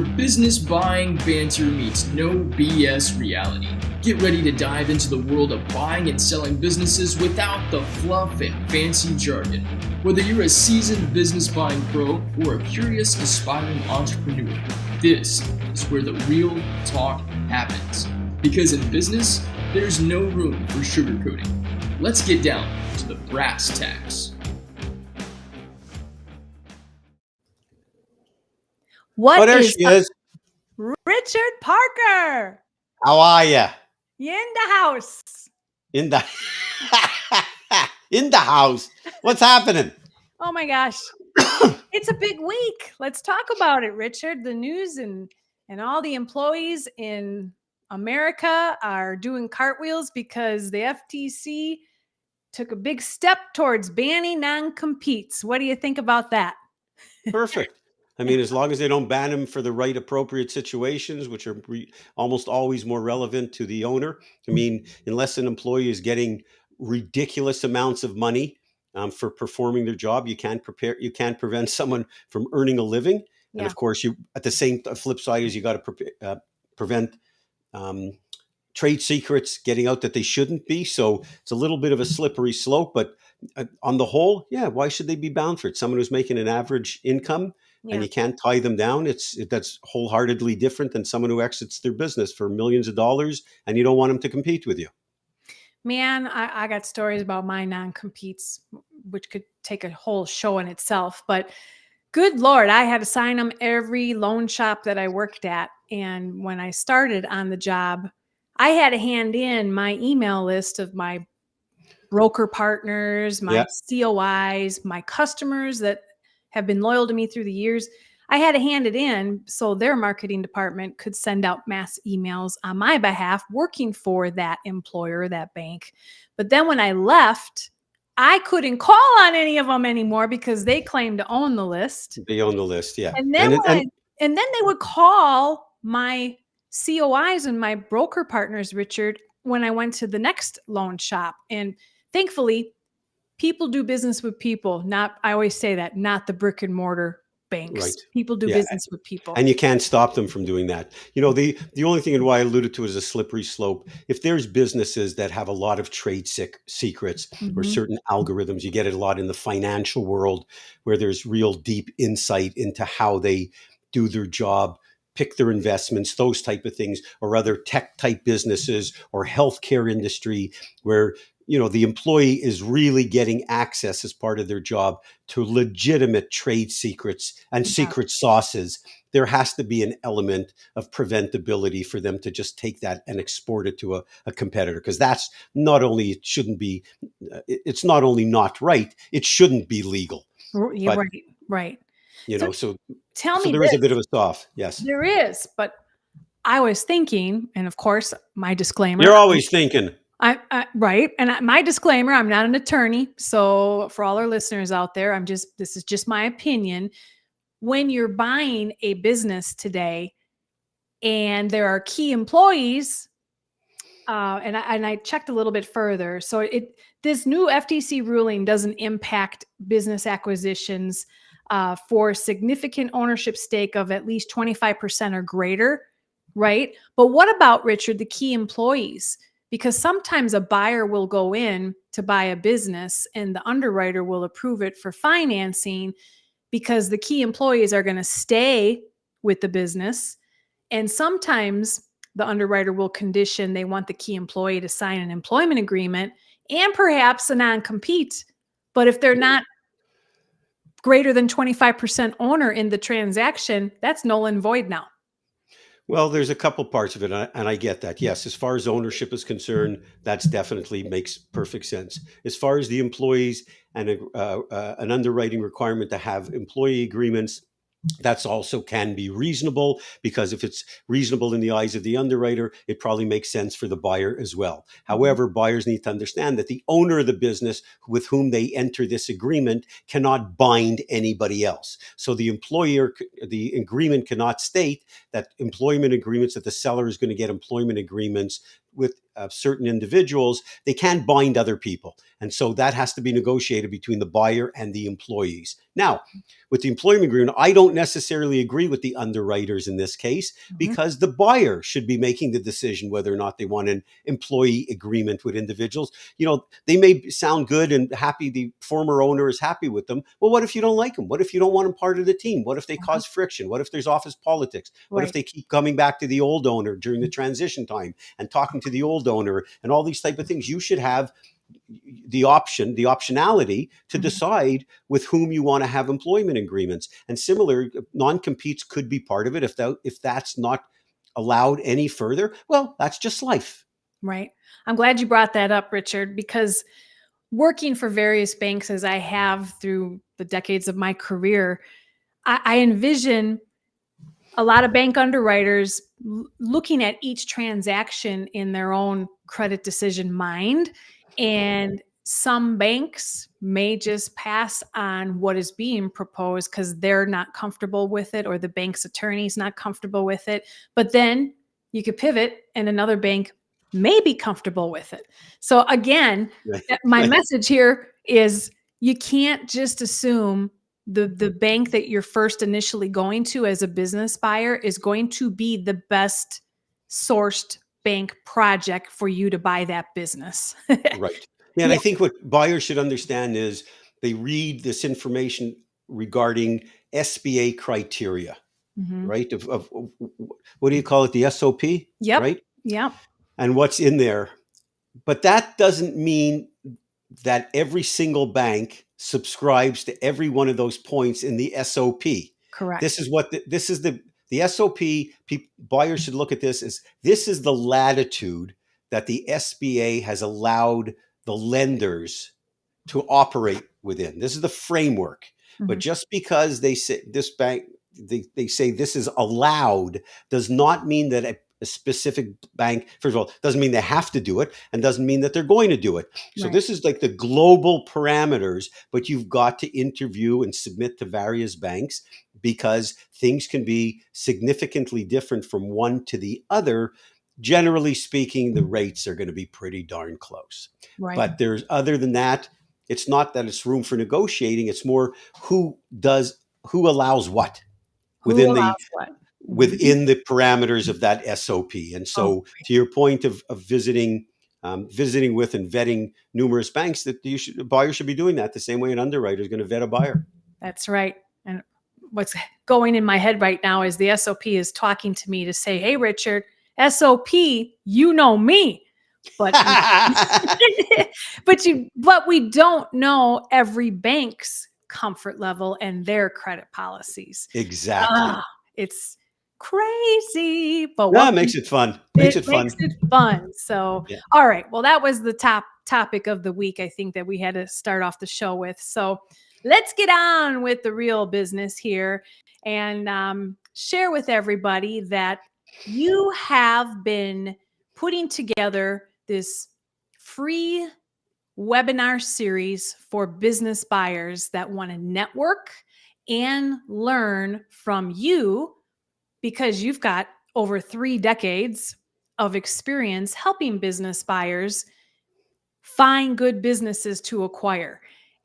Business buying banter meets no BS reality. Get ready to dive into the world of buying and selling businesses without the fluff and fancy jargon. Whether you're a seasoned business buying pro or a curious aspiring entrepreneur, this is where the real talk happens. Because in business, there's no room for sugarcoating. Let's get down to the brass tacks. What there is she is. Richard Parker How are you? in the house? In the in the house. What's happening? Oh my gosh. It's a big week. Let's talk about it, Richard. The news and all the employees in America are doing cartwheels because the FTC took a big step towards banning non-competes. What do you think about that? Perfect. I mean, as long as they don't ban them for the right appropriate situations, which are almost always more relevant to the owner. I mean, unless an employee is getting ridiculous amounts of money for performing their job, you can't prevent someone from earning a living. Yeah. And of course, you at the same flip side is you got to prevent trade secrets getting out that they shouldn't be. So it's a little bit of a slippery slope, but on the whole, yeah, why should they be bound for it? Someone who's making an average income and you can't tie them down, that's wholeheartedly different than someone who exits their business for millions of dollars and you don't want them to compete with you. Man, I got stories about my non-competes, which could take a whole show in itself. But good Lord, I had to sign them every loan shop that I worked at. And when I started on the job, I had to hand in my email list of my broker partners, my COIs, my customers that have been loyal to me through the years. I had to hand it in so their marketing department could send out mass emails on my behalf working for that employer, that bank. But then when I left, I couldn't call on any of them anymore because they claimed to own the list. They own the list, yeah. And then and then they would call my COIs and my broker partners, Richard, when I went to the next loan shop. And thankfully, people do business with people, I always say that, not the brick and mortar banks. Right. People do business with people. And you can't stop them from doing that. You know, the only thing and why I alluded to is a slippery slope. If there's businesses that have a lot of trade secrets or certain algorithms, you get it a lot in the financial world where there's real deep insight into how they do their job, pick their investments, those type of things, or other tech type businesses or healthcare industry where, you know, the employee is really getting access as part of their job to legitimate trade secrets and secret sauces. There has to be an element of preventability for them to just take that and export it to a competitor. Because that's not only, it shouldn't be, it's not only not right, it shouldn't be legal. Yeah, but, right. You know, so tell me there is a bit of a soft, yes. There is, but I was thinking, and of course, my disclaimer. You're always thinking. Right. And my disclaimer, I'm not an attorney. So for all our listeners out there, this is just my opinion. When you're buying a business today and there are key employees, and I checked a little bit further. So this new FTC ruling doesn't impact business acquisitions for significant ownership stake of at least 25% or greater, right? But what about, Richard, the key employees? Because sometimes a buyer will go in to buy a business and the underwriter will approve it for financing because the key employees are going to stay with the business. And sometimes the underwriter will condition they want the key employee to sign an employment agreement and perhaps a non-compete. But if they're not greater than 25% owner in the transaction, that's null and void now. Well, there's a couple parts of it, and I get that. Yes, as far as ownership is concerned, that's definitely makes perfect sense. As far as the employees and an underwriting requirement to have employee agreements, that's also can be reasonable, because if it's reasonable in the eyes of the underwriter, it probably makes sense for the buyer as well. However, buyers need to understand that the owner of the business with whom they enter this agreement cannot bind anybody else. So the agreement cannot state that employment agreements, that the seller is going to get employment agreements with certain individuals, they can't bind other people. And so that has to be negotiated between the buyer and the employees. Now, with the employment agreement, I don't necessarily agree with the underwriters in this case, because the buyer should be making the decision whether or not they want an employee agreement with individuals. They may sound good and happy, the former owner is happy with them. Well, what if you don't like them? What if you don't want them part of the team? What if they cause friction? What if there's office politics? What if they keep coming back to the old owner during the transition time and talking to the old owner and all these type of things? You should have the optionality to decide with whom you want to have employment agreements. And similar, non-competes could be part of it. If that's not allowed any further, well, that's just life. Right. I'm glad you brought that up, Richard, because working for various banks as I have through the decades of my career, I envision a lot of bank underwriters looking at each transaction in their own credit decision mind. And some banks may just pass on what is being proposed because they're not comfortable with it, or the bank's attorney's not comfortable with it. But then you could pivot and another bank may be comfortable with it. So again, my message here is you can't just assume the bank that you're first initially going to as a business buyer is going to be the best sourced bank project for you to buy that business. Right. Yeah, and I think what buyers should understand is they read this information regarding SBA criteria, right? Of what do you call it? The SOP, right? Yep. And what's in there. But that doesn't mean that every single bank subscribes to every one of those points in the SOP. Correct. This is the SOP. Buyers should look at this as this is the latitude that the SBA has allowed the lenders to operate within. This is the framework. But just because they say this bank, they say this is allowed, does not mean that a specific bank, first of all, doesn't mean they have to do it, and doesn't mean that they're going to do it. So this is like the global parameters, but you've got to interview and submit to various banks because things can be significantly different from one to the other. Generally speaking, the rates are going to be pretty darn close. But there's, other than that, it's not that it's room for negotiating. It's more who allows what within the parameters of that SOP. And so to your point of visiting with and vetting numerous banks, that a buyer should be doing that the same way an underwriter is going to vet a buyer. That's right. And what's going in my head right now is the SOP is talking to me to say, hey, Richard, SOP, you know me, but but we don't know every bank's comfort level and their credit policies. Exactly. It's crazy, but it makes it fun. Makes it fun. So, all right. Well, that was the top topic of the week, I think, that we had to start off the show with. So let's get on with the real business here and share with everybody that you have been putting together this free webinar series for business buyers that want to network and learn from you, because you've got over 3 decades of experience helping business buyers find good businesses to acquire.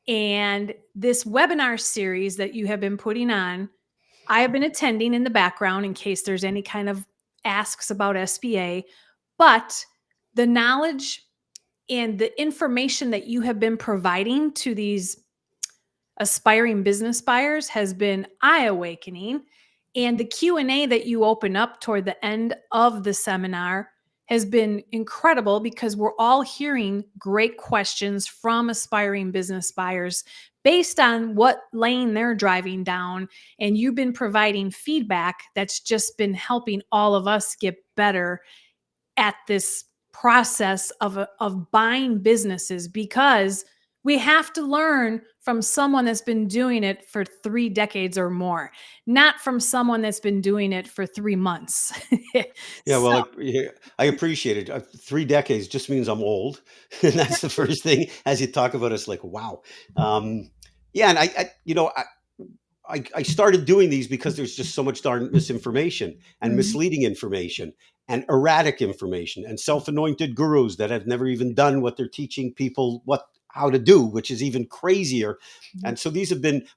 And this webinar series that you have been putting on, I have been attending in the background in case there's any kind of asks about SBA, but the knowledge and the information that you have been providing to these aspiring business buyers has been eye-awakening. And the Q&A that you open up toward the end of the seminar has been incredible, because we're all hearing great questions from aspiring business buyers based on what lane they're driving down. And you've been providing feedback that's just been helping all of us get better at this process of buying businesses, because we have to learn from someone that's been doing it for 3 decades or more, not from someone that's been doing it for 3 months. Well, I appreciate it. 3 decades just means I'm old. And that's the first thing as you talk about, it's like, wow. And I started doing these because there's just so much darn misinformation and Mhm. misleading information and erratic information and self-anointed gurus that have never even done what they're teaching people how to do, which is even crazier. Mhm. And so we've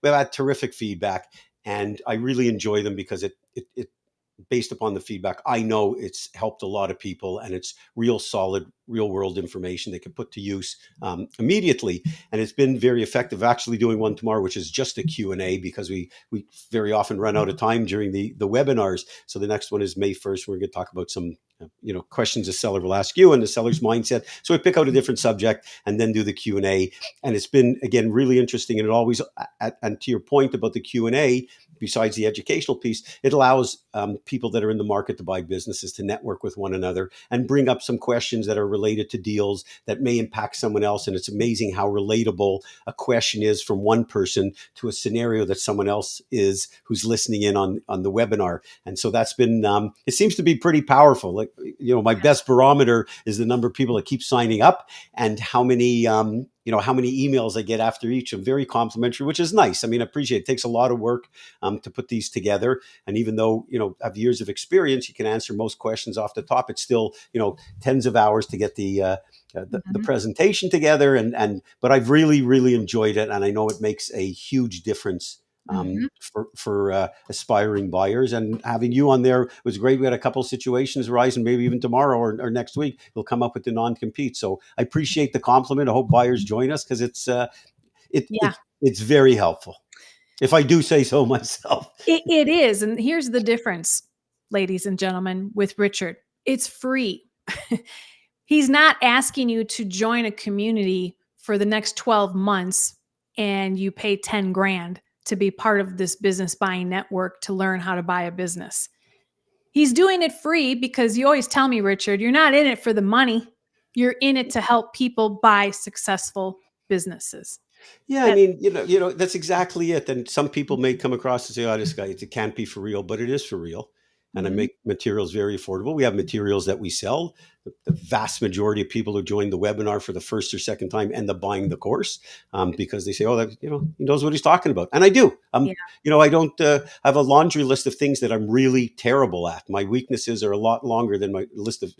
had terrific feedback, and I really enjoy them because it based upon the feedback, I know it's helped a lot of people, and it's real solid, real world information they can put to use immediately. And it's been very effective. Actually doing one tomorrow, which is just a Q&A, because we very often run out of time during the webinars. So the next one is May 1st. We're going to talk about some questions a seller will ask you and the seller's mindset. So we pick out a different subject and then do the Q&A. And it's been, again, really interesting. And it always, and to your point about the Q&A, besides the educational piece, it allows people that are in the market to buy businesses to network with one another and bring up some questions that are related to deals that may impact someone else. And it's amazing how relatable a question is from one person to a scenario that someone else is who's listening in on the webinar. And so that's been, it seems to be pretty powerful. Like, my best barometer is the number of people that keep signing up and how many, how many emails I get after each. I'm very complimentary, which is nice. I mean, I appreciate it. It takes a lot of work to put these together. And even though, I have years of experience, you can answer most questions off the top. It's still, tens of hours to get the Mhm. presentation together. But I've really, really enjoyed it. And I know it makes a huge difference Mhm. for aspiring buyers. And having you on there was great. We had a couple of situations arise, and maybe even tomorrow or next week, we'll come up with the non-compete. So I appreciate the compliment. I hope buyers join us, because Yeah, it's very helpful, if I do say so myself. it is. And here's the difference, ladies and gentlemen, with Richard. It's free. He's not asking you to join a community for the next 12 months and you pay 10 grand to be part of this business buying network to learn how to buy a business. He's doing it free because you always tell me, Richard, you're not in it for the money. You're in it to help people buy successful businesses. Yeah, I That mean, that's exactly it. And some people may come across and say, "Oh, this guy, it can't be for real," but it is for real. And I Mhm. make materials very affordable. We have materials that we sell. The vast majority of people who join the webinar for the first or second time end up buying the course, because they say, "Oh, that, he knows what he's talking about," and I do. Yeah. I don't have a laundry list of things that I'm really terrible at. My weaknesses are a lot longer than my list of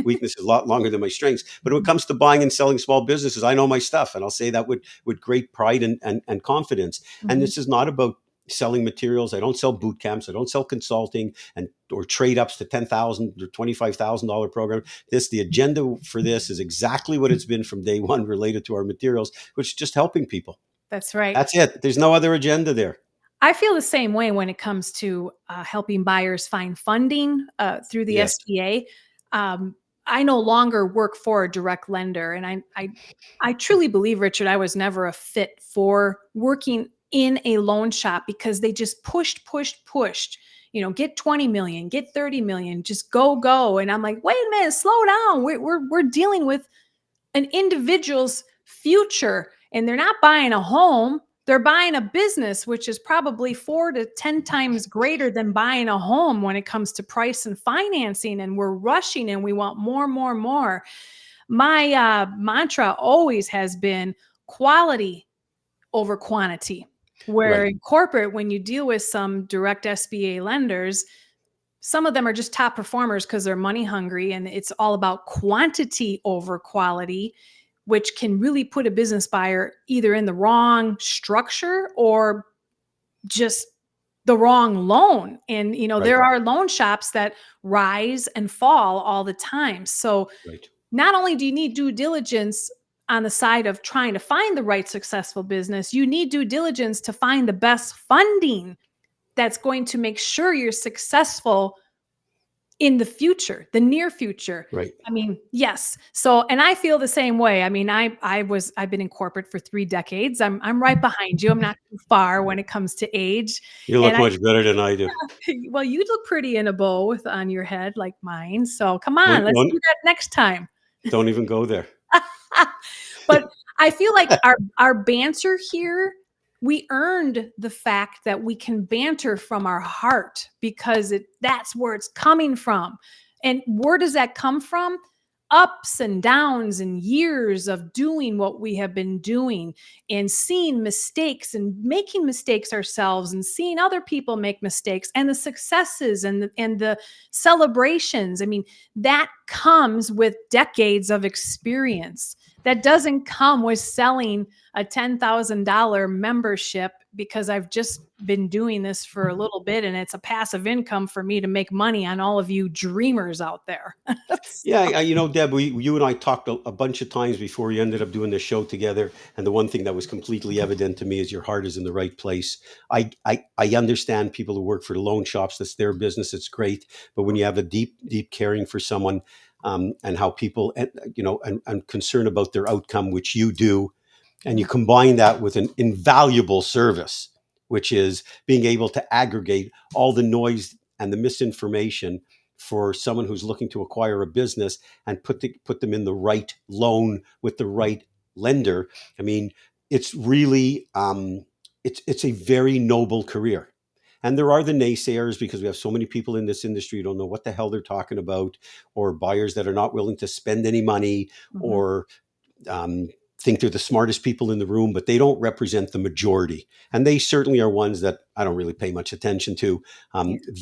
weaknesses, a lot longer than my strengths. But when it comes to buying and selling small businesses, I know my stuff, and I'll say that with great pride and confidence. And Mhm. this is not about selling materials. I don't sell boot camps. I don't sell consulting or trade ups to $10,000 or $25,000 program. The agenda for this is exactly what it's been from day one, related to our materials, which is just helping people. That's right. That's it. There's no other agenda there. I feel the same way when it comes to helping buyers find funding through the Yes. SBA. I no longer work for a direct lender, and I truly believe, Richard, I was never a fit for working in a loan shop because they just pushed. Get 20 million, get 30 million, just go. And I'm like, wait a minute, slow down. We're dealing with an individual's future, and they're not buying a home, they're buying a business, which is probably 4 to 10 times greater than buying a home when it comes to price and financing. And we're rushing and we want more. My mantra always has been quality over quantity, where Right. in corporate, when you deal with some direct SBA lenders, some of them are just top performers because they're money hungry, and it's all about quantity over quality, which can really put a business buyer either in the wrong structure or just the wrong loan. And Right. there are loan shops that rise and fall all the time. So Right. not only do you need due diligence on the side of trying to find the right successful business, you need due diligence to find the best funding that's going to make sure you're successful in the future, the near future. Right. I mean, yes. So, and I feel the same way. I mean, I've been in corporate for 3 decades. I'm right behind you. I'm not too far when it comes to age. You And look much better than I do. well, you look pretty in a bow on your head like mine. So come Don't, on, let's don't, do that next time. don't even go there. But I feel like our banter here, we earned the fact that we can banter from our heart because that's where it's coming from. And where does that come from? ups and downs and years of doing what we have been doing and seeing mistakes and making mistakes ourselves and seeing other people make mistakes and the successes and the celebrations. I mean, that comes with decades of experience. That doesn't come with selling a $10,000 membership because I've just been doing this for a little bit and it's a passive income for me to make money on all of you dreamers out there. Yeah, Deb, you and I talked a bunch of times before we ended up doing this show together. And the one thing that was completely evident to me is your heart is in the right place. I understand people who work for the loan shops. That's their business. It's great. But when you have a deep caring for someone, and how people, and concern about their outcome, which you do, and you combine that with an invaluable service, which is being able to aggregate all the noise and the misinformation for someone who's looking to acquire a business and put them in the right loan with the right lender. I mean, it's really it's a very noble career. And there are the naysayers because we have so many people in this industry who don't know what the hell they're talking about, or buyers that are not willing to spend any money, or think they're the smartest people in the room, but they don't represent the majority. And they certainly are ones that I don't really pay much attention to,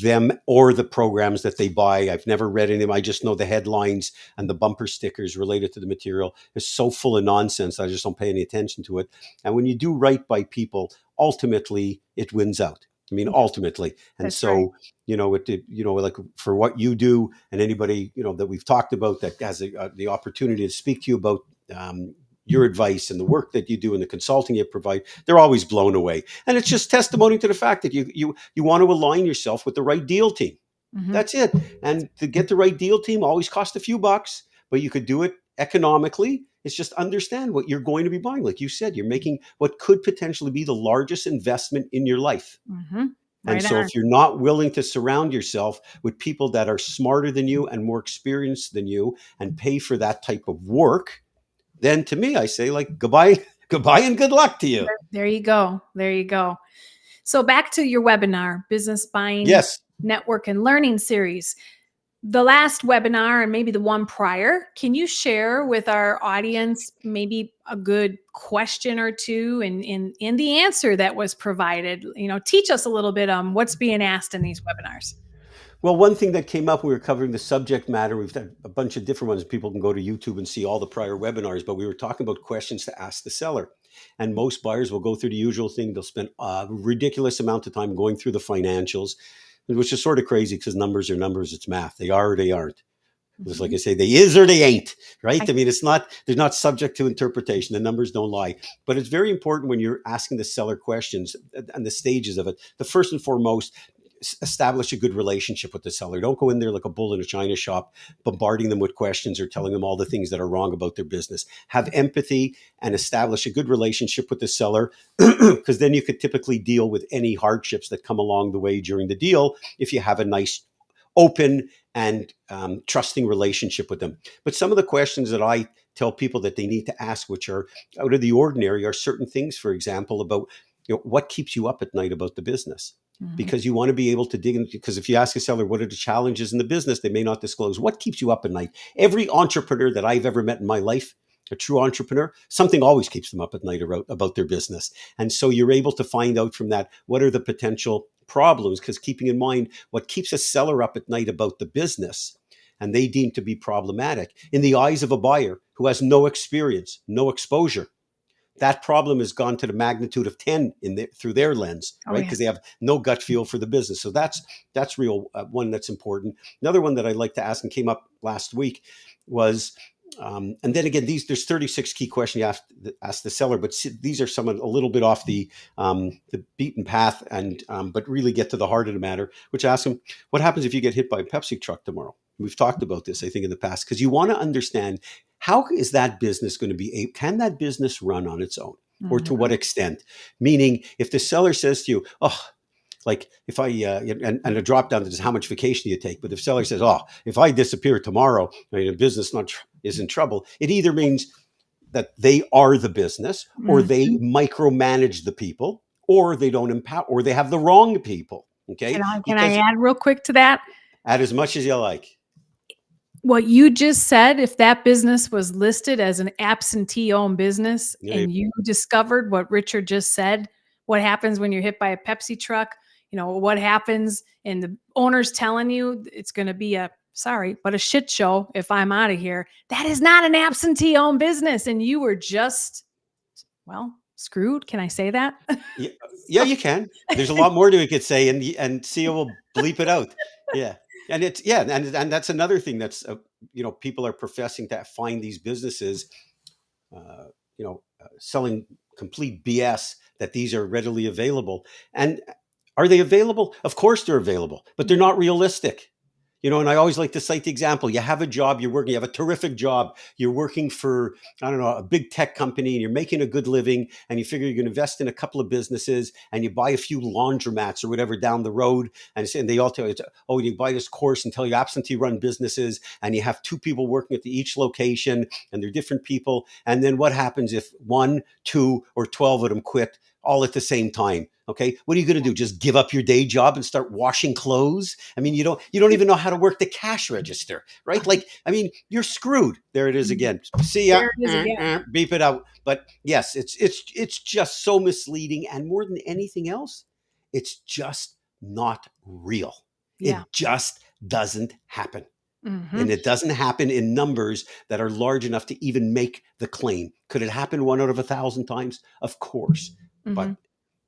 them or the programs that they buy. I've never read any of them. I just know the headlines and the bumper stickers related to the material is so full of nonsense. I just don't pay any attention to it. And when you do right by people, ultimately it wins out. I mean, ultimately. And That's so, right. like for what you do and anybody, that we've talked about that has the opportunity to speak to you about your advice and the work that you do and the consulting you provide, they're always blown away. And it's just testimony to the fact that you want to align yourself with the right deal team. That's it. And to get the right deal team always costs a few bucks, but you could do it economically. It's just understand what you're going to be buying. Like you said, you're making what could potentially be the largest investment in your life. Right And so on. if you're not willing to surround yourself with people that are smarter than you and more experienced than you and pay for that type of work, then to me, I say like goodbye and good luck to you. There you go. There you go. So back to your webinar, Business Buying Yes. Network and Learning Series. The last webinar and maybe the one prior, can you share with our audience maybe a good question or two and the answer that was provided? Teach us a little bit on what's being asked in these webinars. Well, one thing that came up, we were covering the subject matter. We've done a bunch of different ones. People can go to YouTube and see all the prior webinars, but we were talking about questions to ask the seller. And most buyers will go through the usual thing. They'll spend a ridiculous amount of time going through the financials, which is sort of crazy because numbers are numbers. It's math. They are or they aren't. It's like I say, they is or they ain't, right? I mean, they're not subject to interpretation. The numbers don't lie. But it's very important when you're asking the seller questions and the stages of it. The first and foremost, establish a good relationship with the seller. Don't go in there like a bull in a china shop, bombarding them with questions or telling them all the things that are wrong about their business. Have empathy and establish a good relationship with the seller, because then you could typically deal with any hardships that come along the way during the deal if you have a nice, open and trusting relationship with them. But some of the questions that I tell people that they need to ask, which are out of the ordinary, are certain things, for example, about what keeps you up at night about the business. Because you want to be able to dig in, because if you ask a seller, what are the challenges in the business, they may not disclose. What keeps you up at night? Every entrepreneur that I've ever met in my life, a true entrepreneur, something always keeps them up at night about their business. And so you're able to find out from that, what are the potential problems? Because keeping in mind, what keeps a seller up at night about the business and they deem to be problematic in the eyes of a buyer who has no experience, no exposure, that problem has gone to the magnitude of 10 through their lens, right? Because they have no gut feel for the business. So that's real one that's important. Another one that I'd like to ask and came up last week was, and then again, there's 36 key questions you ask the seller, but these are some a little bit off the beaten path, and but really get to the heart of the matter, which asks them, what happens if you get hit by a Pepsi truck tomorrow? We've talked about this, I think, in the past, because you want to understand, how is that business going to be can that business run on its own, or to what extent? Meaning, if the seller says to you, oh, like if I, and a drop down to just how much vacation do you take? But if seller says, oh, if I disappear tomorrow, I mean, a business is in trouble, it either means that they are the business, or they micromanage the people, or they don't empower, or they have the wrong people. Okay. Can I add real quick to that? Add as much as you like. What you just said, if that business was listed as an absentee-owned business Yeah, and you discovered what Richard just said, what happens when you're hit by a Pepsi truck, what happens and the owner's telling you it's going to be sorry, but a shit show if I'm out of here. That is not an absentee-owned business and you were just, well, screwed. Can I say that? yeah, yeah, you can. There's a lot more to it you could say, and Sia will bleep it out. Yeah, and it's yeah, and that's another thing that's people are professing to find these businesses, selling complete BS that these are readily available. And are they available? Of course they're available, but they're not realistic. And I always like to cite the example. You have a job, you're working, you have a terrific job. You're working for, I don't know, a big tech company and you're making a good living and you figure you're going to invest in a couple of businesses and you buy a few laundromats or whatever down the road. And they all tell you, oh, you buy this course and tell you absentee run businesses and you have two people working at each location and they're different people. And then what happens if 1, 2, or 12 of them quit all at the same time? Okay, what are you going to do? Just give up your day job and start washing clothes? I mean, you don't even know how to work the cash register, right? Like, I mean, you're screwed. There it is again. See ya. There it is again. Beep it out. But yes, it's just so misleading, and more than anything else, it's just not real. Yeah. It just doesn't happen. Mhm. And it doesn't happen in numbers that are large enough to even make the claim. Could it happen 1 out of 1,000 times? Of course. But Mhm.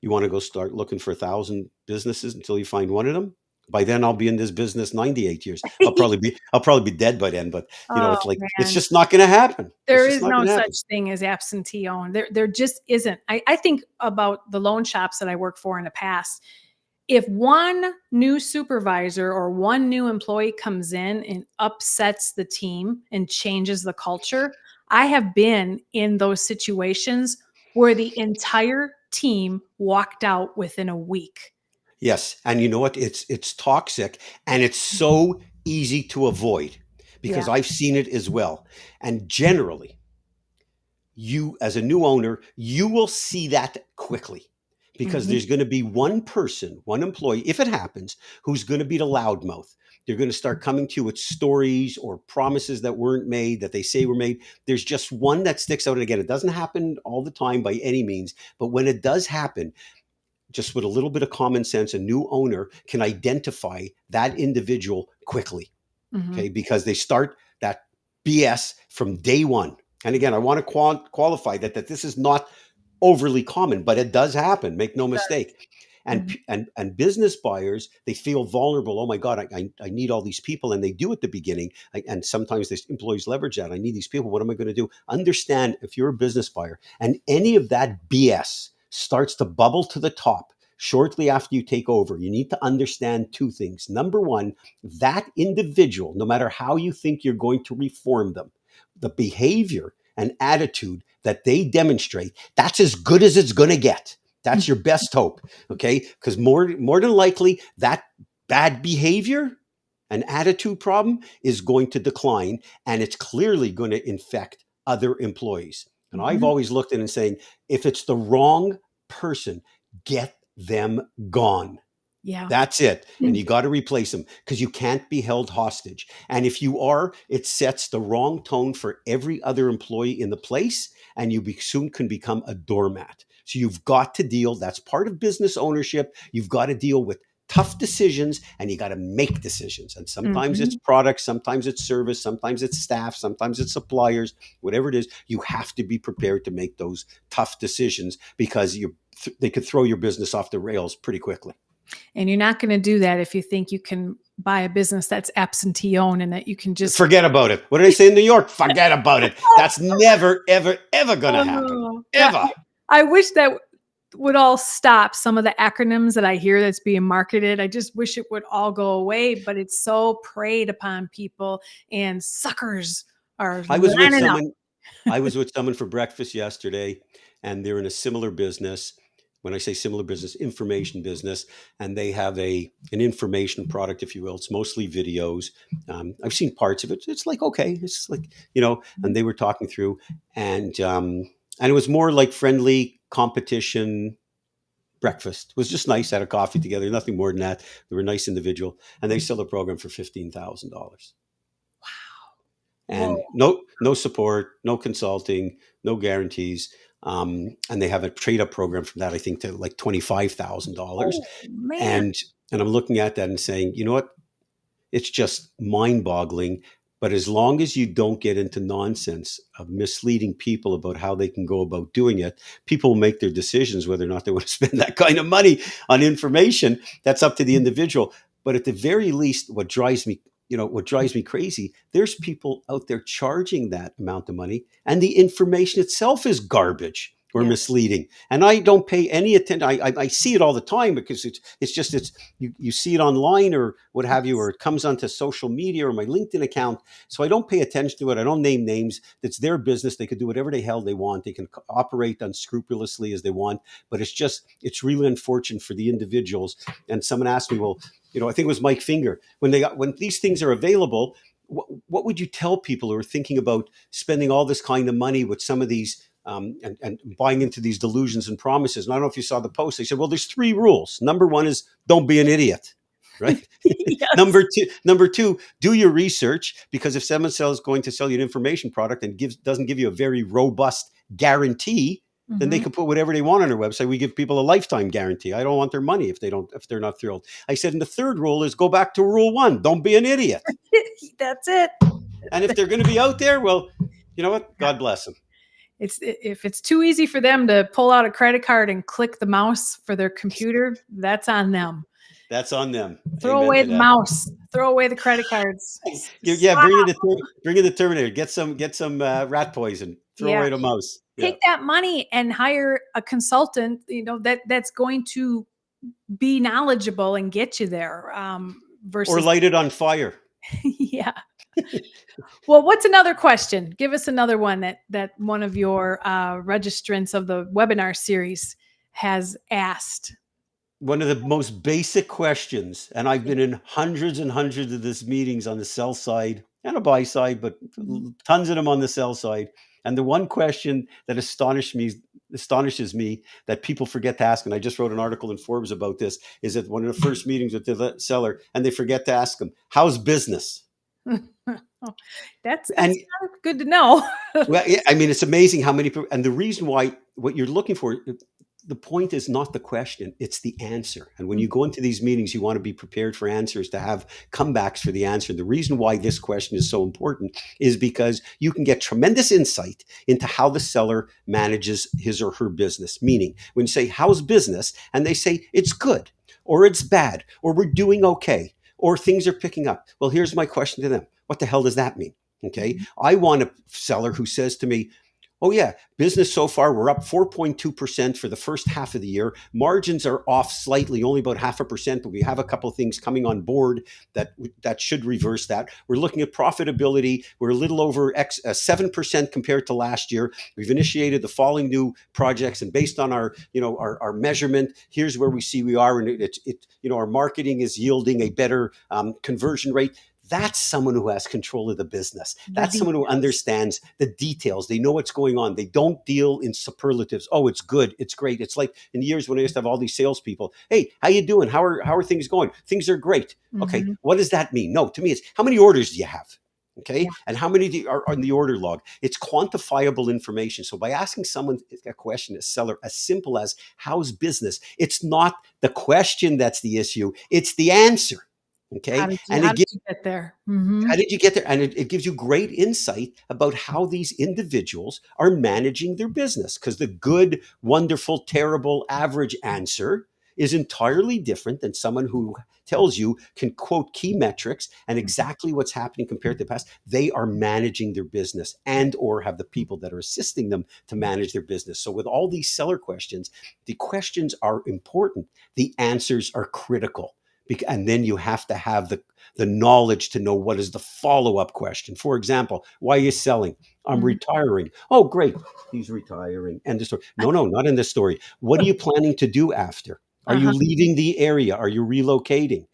you want to go start looking for 1,000 businesses until you find one of them? By then I'll be in this business 98 years. I'll probably be dead by then, but Oh, it's like it's man. just not going to happen. It's There just is not no going to happen. such thing as absentee owned. There just isn't. I think about the loan shops that I worked for in the past. If one new supervisor or one new employee comes in and upsets the team and changes the culture, I have been in those situations where the entire team walked out within a week. Yes, and you know what? It's toxic and it's so easy to avoid because Yeah. I've seen it as well. And generally, you as a new owner, you will see that quickly because Mhm. there's going to be one person, one employee, if it happens, who's going to be the loudmouth. They're going to start coming to you with stories or promises that weren't made, that they say were made. There's just one that sticks out. And again, it doesn't happen all the time by any means, but when it does happen, just with a little bit of common sense, a new owner can identify that individual quickly. Mhm. Okay, because they start that BS from day one. And again, I want to qualify that this is not overly common, but it does happen. Make no mistake. And Mhm. and business buyers, they feel vulnerable. Oh my God, I need all these people, and they do at the beginning. And sometimes the employees leverage that. I need these people. What am I going to do? Understand, if you're a business buyer and any of that BS starts to bubble to the top shortly after you take over, you need to understand two things. Number one, that individual, no matter how you think you're going to reform them, the behavior and attitude that they demonstrate, that's as good as it's going to get. That's your best hope. Okay, because more than likely that bad behavior and attitude problem is going to decline, and it's clearly going to infect other employees. And I've Mhm. always looked at it and saying, if it's the wrong person, get them gone. Yeah. That's it. And you got to replace them because you can't be held hostage. And if you are, it sets the wrong tone for every other employee in the place, and you soon can become a doormat. So you've got to deal, that's part of business ownership. You've got to deal with tough decisions and you got to make decisions. And sometimes it's Mhm. products, sometimes it's service, sometimes it's staff, sometimes it's suppliers, whatever it is. You have to be prepared to make those tough decisions because they could throw your business off the rails pretty quickly. And you're not going to do that if you think you can buy a business that's absentee owned and that you can just. Forget about it. What did I say in New York? Forget about it. That's never, ever, ever going to happen. Oh, yeah, Ever. I wish that would all stop. Some of the acronyms that I hear that's being marketed, I just wish it would all go away, but it's so preyed upon people and suckers are I was with lining up. someone. I was with someone for breakfast yesterday, and they're in a similar business. When I say similar business, information business, and they have an information product, if you will. It's mostly videos. I've seen parts of it. It's like okay, it's like And they were talking through, and it was more like friendly competition breakfast. It was just nice. Had a coffee together. Nothing more than that. They were a nice individual, and they sell a program for $15,000. and Whoa. no support, no consulting, no guarantees. And they have a trade up program from that, I think, to like $25,000. Oh man. And I'm looking at that and saying, you know what? It's just mind boggling. But as long as you don't get into nonsense of misleading people about how they can go about doing it, people will make their decisions whether or not they want to spend that kind of money on information. That's up to the individual. But at the very least, what drives me crazy, there's people out there charging that amount of money, and the information itself is garbage or Yeah. misleading. And I don't pay any attention. I see it all the time because it's you see it online or what have you, or it comes onto social media or my LinkedIn account. So I don't pay attention to it. I don't name names. It's their business. They can do whatever the hell they want. They can operate unscrupulously as they want. But it's really unfortunate for the individuals. And someone asked me, well, I think it was Mike Finger, when these things are available, what would you tell people who are thinking about spending all this kind of money with some of these and buying into these delusions and promises? And I don't know if you saw the post. They said, well, there's 3 rules. Number 1 is don't be an idiot, right? Yes. Number two, do your research, because if someone is going to sell you an information product and doesn't give you a very robust guarantee, then they can put whatever they want on their website. We give people a lifetime guarantee. I don't want their money if they're not thrilled. I said, and the third rule is go back to rule 1. Don't be an idiot. That's it. And if they're going to be out there, well, you know what? God bless them. If it's too easy for them to pull out a credit card and click the mouse for their computer, that's on them. That's on them. Throw Amen away to the that. mouse. Throw away the credit cards. Yeah, bring in the Terminator. Get some rat poison. Throw away the mouse. Take that money and hire a consultant, that's going to be knowledgeable and get you there. Versus, or light it on fire. Yeah. Well, what's another question? Give us another one that one of your registrants of the webinar series has asked. One of the most basic questions, and I've been in hundreds and hundreds of these meetings on the sell side and a buy side, but tons of them on the sell side. And the one question that astonishes me that people forget to ask, and I just wrote an article in Forbes about this, is at one of the first meetings with the seller, and they forget to ask them, how's business? That's good to know. Well, yeah, I mean, it's amazing how many people, and the reason why what you're looking for, the point is not the question, it's the answer. And when you go into these meetings, you want to be prepared for answers, to have comebacks for the answer. The reason why this question is so important is because you can get tremendous insight into how the seller manages his or her business. Meaning, when you say, how's business? And they say, it's good, or it's bad, or we're doing okay, or things are picking up. Well, here's my question to them. What the hell does that mean? Okay. I want a seller who says to me, oh yeah, business so far, we're up 4.2% for the first half of the year. Margins are off slightly, only about 0.5%, but we have a couple of things coming on board that should reverse that. We're looking at profitability. We're a little over 7% compared to last year. We've initiated the following new projects, and based on our measurement, here's where we see we are, and our marketing is yielding a better conversion rate. That's someone who has control of the business. That's someone who understands the details. They know what's going on. They don't deal in superlatives. Oh, it's good. It's great. It's like in the years when I used to have all these salespeople. Hey, how you doing? How are things going? Things are great. Okay. What does that mean? No, to me, it's how many orders do you have? Okay. Yeah. And how many are on the order log? It's quantifiable information. So by asking someone a question, a seller, as simple as how's business, it's not the question that's the issue. It's the answer. Okay. How did you get there? How did you get there? And it gives you great insight about how these individuals are managing their business, because the good, wonderful, terrible, average answer is entirely different than someone who tells you, can quote key metrics and exactly what's happening compared to the past. They are managing their business and or have the people that are assisting them to manage their business. So with all these seller questions, the questions are important. The answers are critical. And then you have to have the knowledge to know what is the follow-up question. For example, why are you selling? I'm retiring. Oh, great. He's retiring. End of story. No, not in this story. What are you planning to do after? Are you leaving the area? Are you relocating?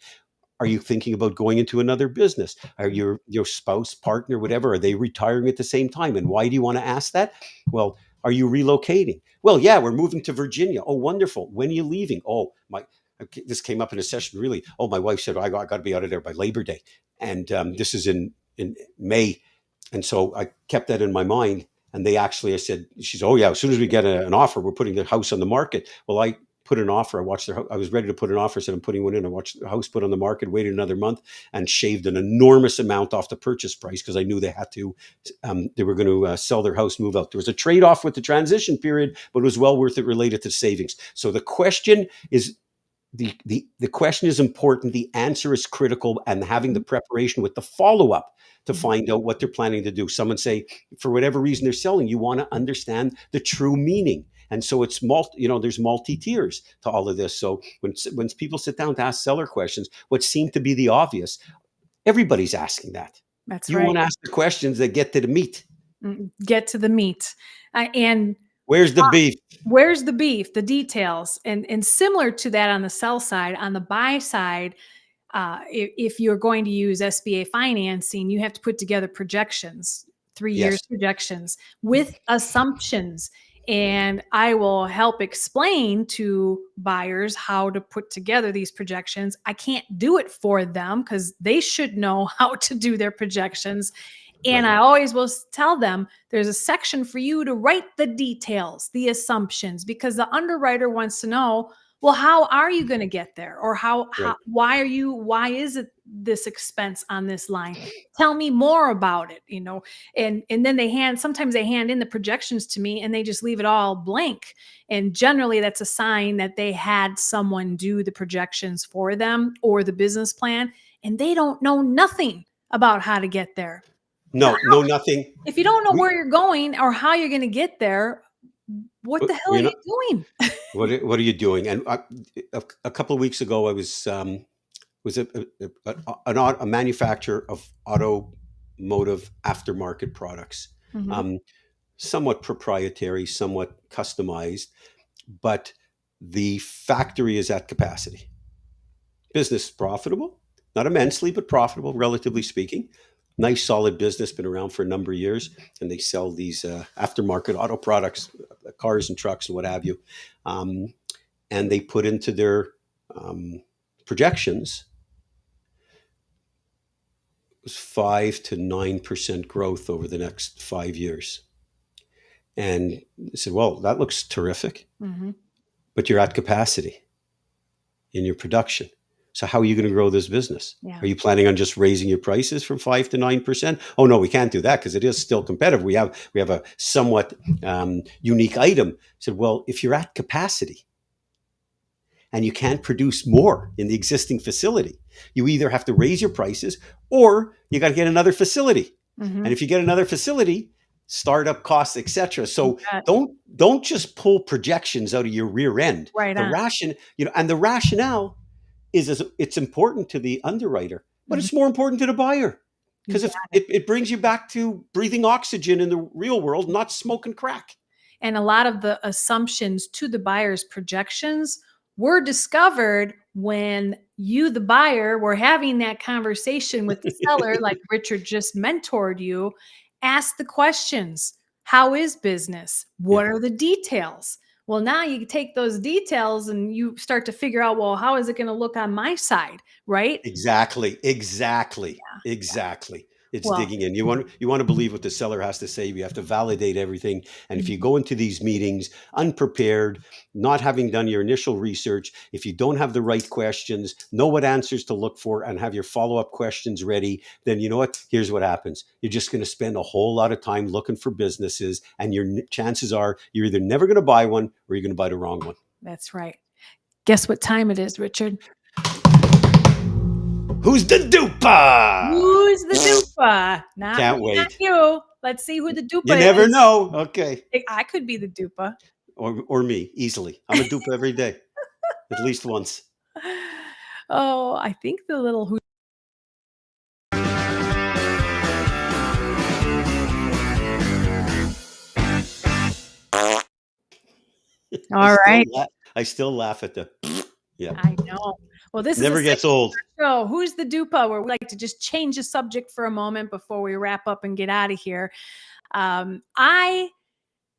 Are you thinking about going into another business? Are your spouse, partner, whatever, are they retiring at the same time? And why do you want to ask that? Well, are you relocating? Well, yeah, we're moving to Virginia. Oh, wonderful. When are you leaving? Oh, this came up in a session, really. Oh, my wife said, I got to be out of there by Labor Day. And this is in May. And so I kept that in my mind. And they actually, I said, she said, oh yeah, as soon as we get an offer, we're putting the house on the market. Well, I put an offer. I watched their, I was ready to put an offer. I said, I'm putting one in. I watched the house put on the market, waited another month and shaved an enormous amount off the purchase price because I knew they had to, they were going to sell their house, move out. There was a trade-off with the transition period, but it was well worth it related to savings. So the question is, the question is important. The answer is critical, and having the preparation with the follow up to find out what they're planning to do. Someone say, for whatever reason they're selling, you want to understand the true meaning. And so it's there's multi tiers to all of this. So when people sit down to ask seller questions, what seem to be the obvious, everybody's asking that. That's You right. want to ask the questions that get to the meat. Get to the meat. And Where's the beef? where's the beef, the details? And similar to that on the sell side, on the buy side, if you're going to use SBA financing, you have to put together projections, 3 years Yes. projections with assumptions. And I will help explain to buyers how to put together these projections. I can't do it for them because they should know how to do their projections. And Right. I always will tell them there's a section for you to write the details, the assumptions, because the underwriter wants to know, well, how are you going to get there? Or Right. why is it this expense on this line? Tell me more about it, and then sometimes they hand in the projections to me and they just leave it all blank. And generally that's a sign that they had someone do the projections for them or the business plan, and they don't know nothing about how to get there. No, nothing. If you don't know We- where you're going or how you're going to get there, what the hell are you doing? What are you doing? And a couple of weeks ago, I was a manufacturer of automotive aftermarket products, Mhm. somewhat proprietary, somewhat customized, but the factory is at capacity. Business profitable, not immensely, but profitable, relatively speaking. Nice, solid business, been around for a number of years, and they sell these aftermarket auto products, cars and trucks and what have you. And they put into their projections 5 to 9% growth over the next 5 years. And I said, well, that looks terrific, Mhm. but you're at capacity in your production. So how are you going to grow this business? Yeah. Are you planning on just raising your prices from 5 to 9%? Oh no, we can't do that because it is still competitive. We have a somewhat unique item. I said, well, if you're at capacity and you can't produce more in the existing facility, you either have to raise your prices or you got to get another facility. Mhm. And if you get another facility, startup costs, etc. So bet. don't just pull projections out of your rear end. Right The on. and the rationale is it's important to the underwriter, but it's more important to the buyer because You if it brings you back to breathing oxygen in the real world, not smoking crack. And a lot of the assumptions to the buyer's projections were discovered when you, the buyer, were having that conversation with the seller, like Richard just mentored you. Ask the questions. How is business? What Yeah. are the details? Well, now you take those details and you start to figure out, well, how is it going to look on my side? Right? Exactly. It's Well, digging in. You want to believe what the seller has to say. You have to validate everything. And if you go into these meetings unprepared, not having done your initial research, if you don't have the right questions, know what answers to look for, and have your follow-up questions ready, then you know what? Here's what happens. You're just going to spend a whole lot of time looking for businesses, and your chances are you're either never going to buy one or you're going to buy the wrong one. that's right. Guess what time it is, Richard? Who's the duper? Who's the dupa? Not Can't me, not wait. you. Let's see who the dupa You is. never know. Okay. I could be the dupa. Or me, easily. I'm a dupe every day, at least once. Oh, I think the little who. All right. I still laugh at the. Yeah. I know. Well, this Never is gets old. So who's the dupa? Where we like to just change the subject for a moment before we wrap up and get out of here. I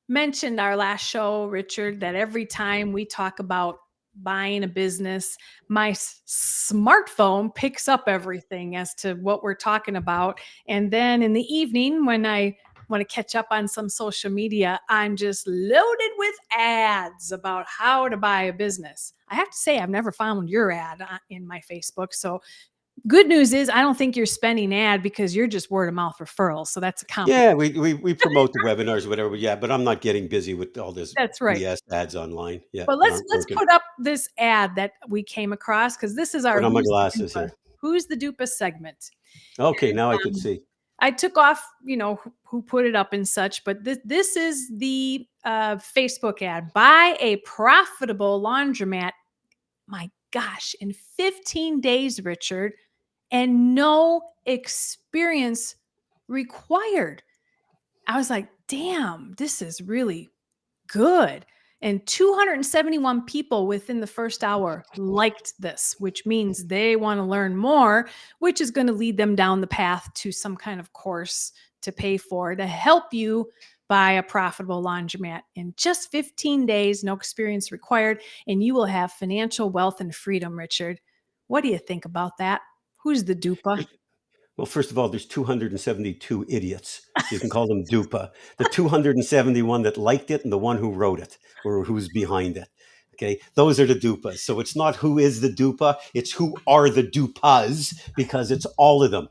mentioned our last show, Richard, that every time we talk about buying a business, my smartphone picks up everything as to what we're talking about. And then in the evening, when I want to catch up on some social media, I'm just loaded with ads about how to buy a business. I have to say, I've never found your ad in my Facebook. So good news is I don't think you're spending ad because you're just word of mouth referrals. So that's a compliment. Yeah, we promote the webinars, whatever. Yeah, but I'm not getting busy with all this That's right. BS ads online. Yeah, But that let's aren't working. put up this ad that we came across because this is our Put on my Who's the glasses Dupa? here. Who's the Dupa segment. Okay, now I could Um, see. I took off, who put it up and such, but this is the Facebook ad. Buy a profitable laundromat. My gosh, in 15 days, Richard, and no experience required. I was like, damn, this is really good. And 271 people within the first hour liked this, which means they want to learn more, which is going to lead them down the path to some kind of course to pay for to help you buy a profitable laundromat in just 15 days, no experience required, and you will have financial wealth and freedom, Richard. What do you think about that? Who's the dupa? Well, first of all, there's 272 idiots. So you can call them dupa. The 271 that liked it and the one who wrote it or who's behind it. Okay, those are the dupas. So it's not who is the dupa, it's who are the dupas because it's all of them.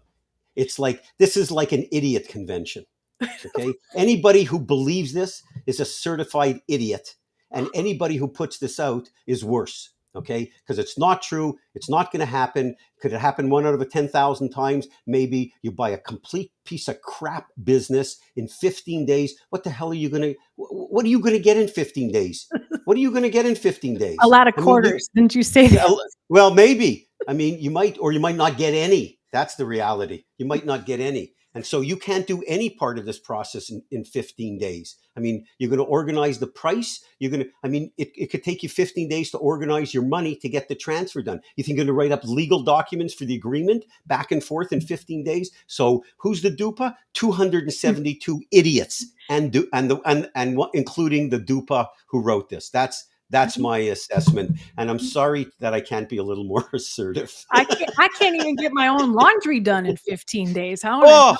It's like this is like an idiot convention. Okay, anybody who believes this is a certified idiot, and anybody who puts this out is worse. Okay, because it's not true. It's not going to happen. Could it happen 1 out of 10,000 times? Maybe. You buy a complete piece of crap business in 15 days. What the hell are you going to? What are you going to get in 15 days? What are you going to get in 15 days? A lot of quarters. Didn't you say that? Well, maybe. I mean, you might, or you might not get any. That's the reality. You might not get any. And so you can't do any part of this process in 15 days. I mean, you're going to organize the price. It could take you 15 days to organize your money to get the transfer done. You think you're going to write up legal documents for the agreement back and forth in 15 days? So who's the dupa? 272 idiots and including the dupa who wrote this. That's my assessment, and I'm sorry that I can't be a little more assertive. I can't even get my own laundry done in 15 days. No,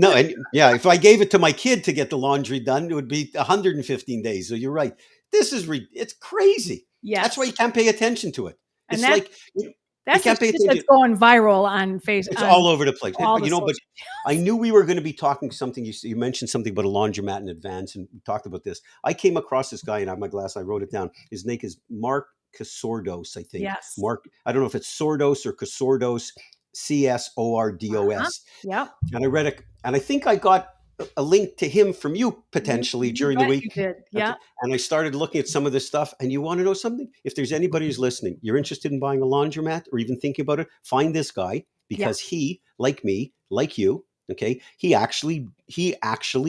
and yeah, if I gave it to my kid to get the laundry done, it would be 115 days. So you're right. It's crazy. Yes. That's why you can't pay attention to it. It's and like that's you can't pay attention. That's going viral on Facebook. It's all over the place. But I knew we were going to be talking something. You mentioned something about a laundromat in advance, and we talked about this. I came across this guy, and I have my glass. I wrote it down. His name is Mark Casordos, I think. Yes. Mark. I don't know if it's Sordos or Casordos, Casordos. Yeah. And I read it, and I think I got a link to him from you potentially during the week. You did. Yeah. And I started looking at some of this stuff. And you want to know something? If there's anybody who's listening, you're interested in buying a laundromat or even thinking about it, find this guy because he, like me, like you, okay, he actually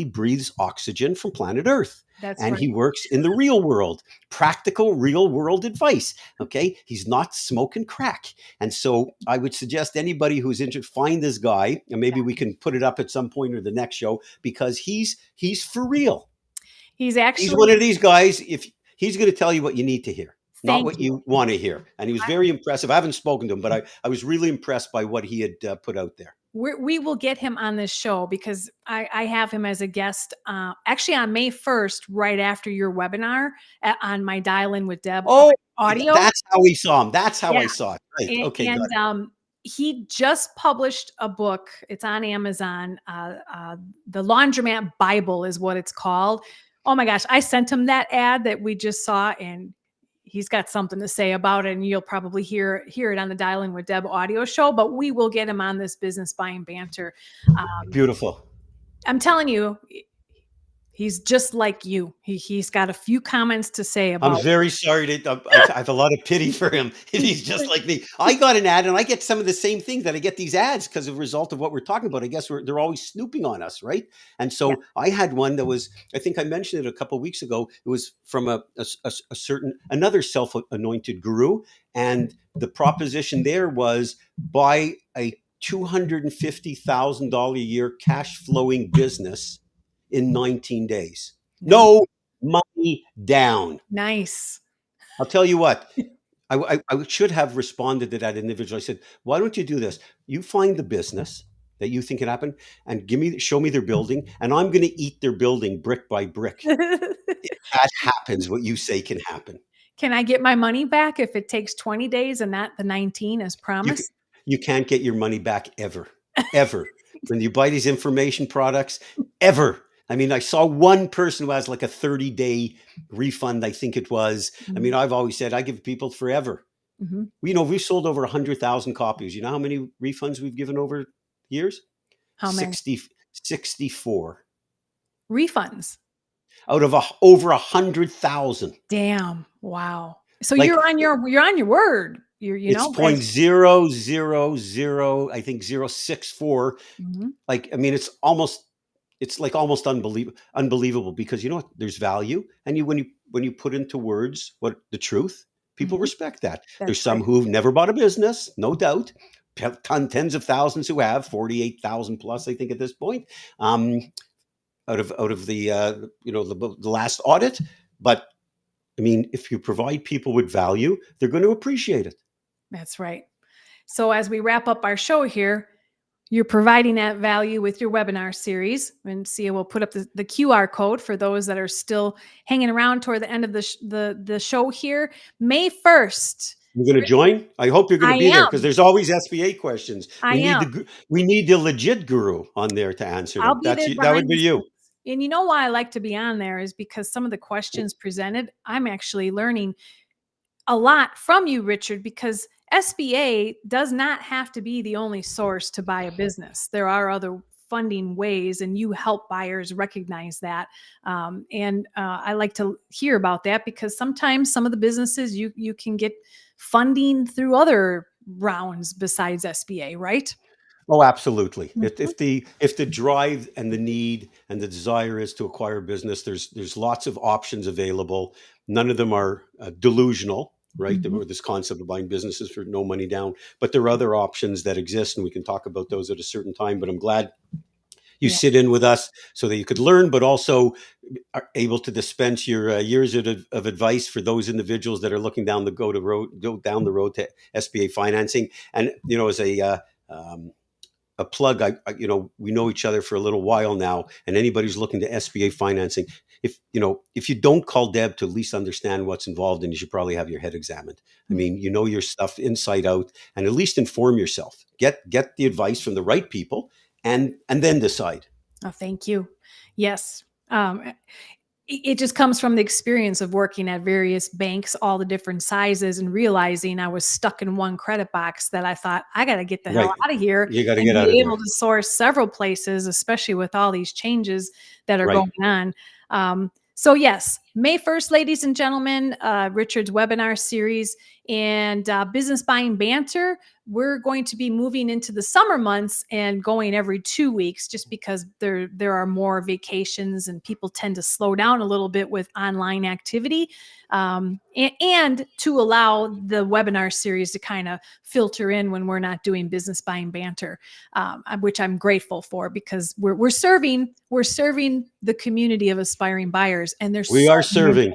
breathes oxygen from planet Earth. And he works in the real world, practical real world advice. Okay. He's not smoking crack. And so I would suggest anybody who's interested, find this guy, and maybe we can put it up at some point or the next show because he's for real. He's one of these guys. If he's going to tell you what you need to hear, not what you want to hear. And he was very impressive. I haven't spoken to him, but I was really impressed by what he had put out there. We will get him on this show because I have him as a guest actually on May 1st, right after your webinar on my Dial In with Deb audio. That's how we saw him. That's how I saw it. Right. Okay. And he just published a book. It's on Amazon. The Laundromat Bible is what it's called. Oh my gosh. I sent him that ad that we just saw, and he's got something to say about it, and you'll probably hear it on the Dial In with Deb audio show, but we will get him on this Business Buying Banter. Beautiful. I'm telling you, he's just like you. He's got a few comments to say about. I'm very sorry I have a lot of pity for him. He's just like me. I got an ad, and I get some of the same things that I get these ads because of a result of what we're talking about. I guess they're always snooping on us, right? And so I had one that was, I think I mentioned it a couple of weeks ago. It was from another self-anointed guru, and the proposition there was buy a $250,000 a year cash flowing business in 19 days. No money down. Nice. I'll tell you what, I should have responded to that individual. I said, "Why don't you do this? You find the business that you think can happen, and show me their building, and I'm going to eat their building brick by brick. If that happens, what you say can happen. Can I get my money back if it takes 20 days and not the 19 as You c- promised? you can't get your money back ever, ever. When you buy these information products, ever. I mean, I saw one person who has like a 30-day refund. I think it was. I mean, I've always said I give people forever. Mm-hmm. We've sold over 100,000 copies. You know how many refunds we've given over years? How many 64 refunds? out of over 100,000. Damn! Wow. So Like you're on your word. it's point zero zero zero. I think 0.64. Mhm. Like I mean, it's like almost unbelievable because you know what? There's value, and when you put into words what the truth, people Mhm. respect that. There's That's some right. who've never bought a business, no doubt. Tens of thousands who have 48,000 plus, I think, at this point. Out of the the last audit. But I mean, if you provide people with value, they're going to appreciate it. That's right. So as we wrap up our show here, you're providing that value with your webinar series. And Sia will put up the QR code for those that are still hanging around toward the end of the show here. May 1st. You're going to join? I hope you're going I to be there because am. there's always SBA questions. I am. We need the legit guru on there to answer I'll them. be there That would behind be the you. scenes. And you know why I like to be on there is because some of the questions presented, I'm actually learning a lot from you, Richard, because SBA does not have to be the only source to buy a business. There are other funding ways, and you help buyers recognize that. I like to hear about that because sometimes some of the businesses you can get funding through other rounds besides SBA, right? Oh, absolutely. Mhm. If the drive and the need and the desire is to acquire business, there's lots of options available. None of them are delusional, right? Mhm. Or this concept of buying businesses for no money down, but there are other options that exist, and we can talk about those at a certain time. But I'm glad you Yeah. sit in with us so that you could learn, but also are able to dispense your years of advice for those individuals that are looking go down the road to SBA financing. And you know, as a plug, we know each other for a little while now, and anybody who's looking to SBA financing, if you don't call Deb to at least understand what's involved, then you should probably have your head examined. I mean, you know your stuff inside out, and at least inform yourself. Get the advice from the right people, and then decide. Oh, thank you. Yes. It just comes from the experience of working at various banks, all the different sizes, and realizing I was stuck in one credit box that I thought, I got to get the hell Right, out of here you got to and get out of be there. able to source several places, especially with all these changes that are Right. going on. So, yes, May 1st, ladies and gentlemen, Richard's webinar series and Business Buying Banter. We're going to be moving into the summer months and going every 2 weeks just because there are more vacations and people tend to slow down a little bit with online activity, and to allow the webinar series to kind of filter in when we're not doing Business Buying Banter, which I'm grateful for because we're serving the community of aspiring buyers, and there's We so are many serving.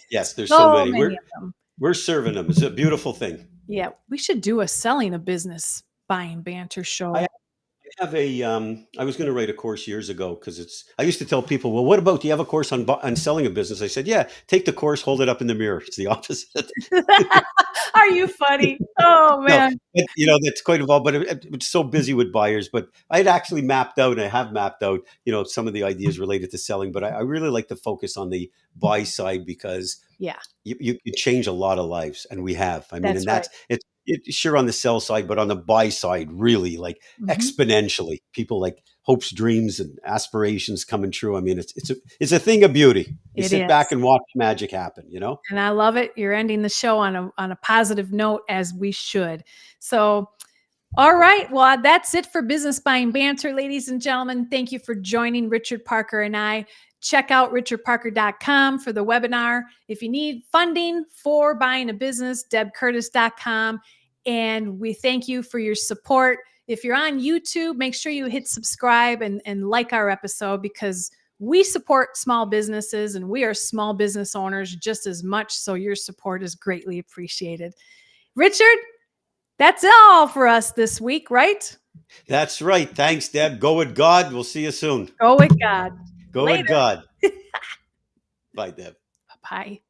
Yes, there's so so many. many of them. We're serving them. It's a beautiful thing. Yeah, we should do a selling a business buying banter show. I have I was going to write a course years ago because I used to tell people, well, what about, do you have a course on selling a business? I said, yeah, take the course, hold it up in the mirror. It's the opposite. Are you funny? Oh No, man. that's quite involved, but it's so busy with buyers. But I'd actually mapped out, and I have mapped out, some of the ideas related to selling, but I really like to focus on the buy side because Yeah, you change a lot of lives, and we have. I mean, that's and right. it's sure on the sell side, but on the buy side, really like Mhm. exponentially. People like hopes, dreams, and aspirations coming true. I mean, it's a thing of beauty. You It sit back is. and watch magic happen. And I love it. You're ending the show on a positive note as we should. So, all right. Well, that's it for Business Buying Banter, ladies and gentlemen. Thank you for joining Richard Parker and I. Check out richardparker.com for the webinar. If you need funding for buying a business, debcurtis.com. And we thank you for your support. If you're on YouTube, make sure you hit subscribe and like our episode because we support small businesses and we are small business owners just as much. So your support is greatly appreciated. Richard, that's all for us this week, right? That's right. Thanks, Deb. Go with God. We'll see you soon. Go with God. Go Later. with God. Bye, Deb. Bye.